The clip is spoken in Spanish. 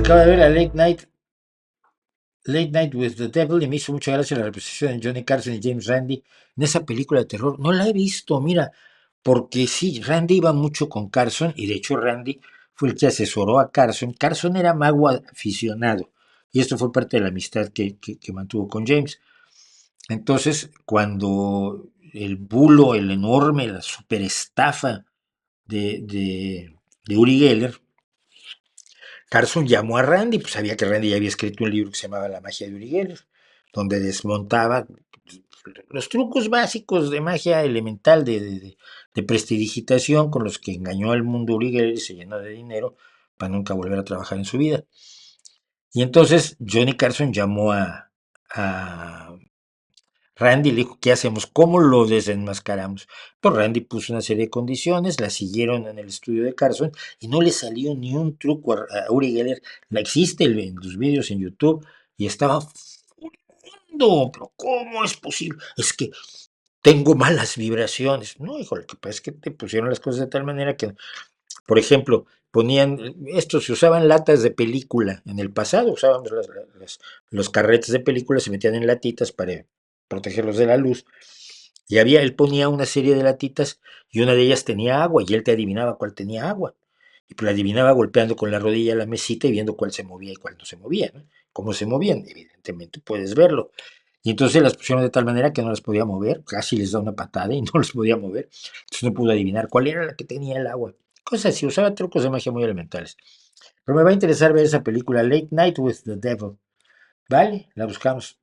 acabo de ver a Late Night with the Devil y me hizo mucha gracia la representación de Johnny Carson y James Randi en esa película de terror. No la he visto, mira, porque sí, Randy iba mucho con Carson y de hecho Randy fue el que asesoró a Carson. Carson era mago aficionado y esto fue parte de la amistad que mantuvo con James. Entonces, cuando el bulo, el enorme, la super estafa de Uri Geller, Carson llamó a Randy, pues sabía que Randy ya había escrito un libro que se llamaba La magia de Uri Geller, donde desmontaba los trucos básicos de magia elemental de prestidigitación con los que engañó al mundo Uri Geller y se llenó de dinero para nunca volver a trabajar en su vida. Y entonces Johnny Carson llamó a Randy, le dijo, ¿qué hacemos? ¿Cómo lo desenmascaramos? Pues Randy puso una serie de condiciones, la siguieron en el estudio de Carson y no le salió ni un truco a Uri Geller. La existe en los vídeos en YouTube y estaba furibundo. Pero ¿cómo es posible? Es que tengo malas vibraciones. No, hijo, lo que pasa es que te pusieron las cosas de tal manera que, por ejemplo, ponían, esto se usaban latas de película en el pasado, usábamos los carretes de película, se metían en latitas para protegerlos de la luz. Y él ponía una serie de latitas y una de ellas tenía agua y él te adivinaba cuál tenía agua. Y pues la adivinaba golpeando con la rodilla a la mesita y viendo cuál se movía y cuál no se movía, ¿no? ¿Cómo se movían? Evidentemente puedes verlo. Y entonces las pusieron de tal manera que no las podía mover, casi les da una patada y no las podía mover. Entonces no pudo adivinar cuál era la que tenía el agua. Cosas así, usaba trucos de magia muy elementales. Pero me va a interesar ver esa película, Late Night with the Devil. ¿Vale? La buscamos.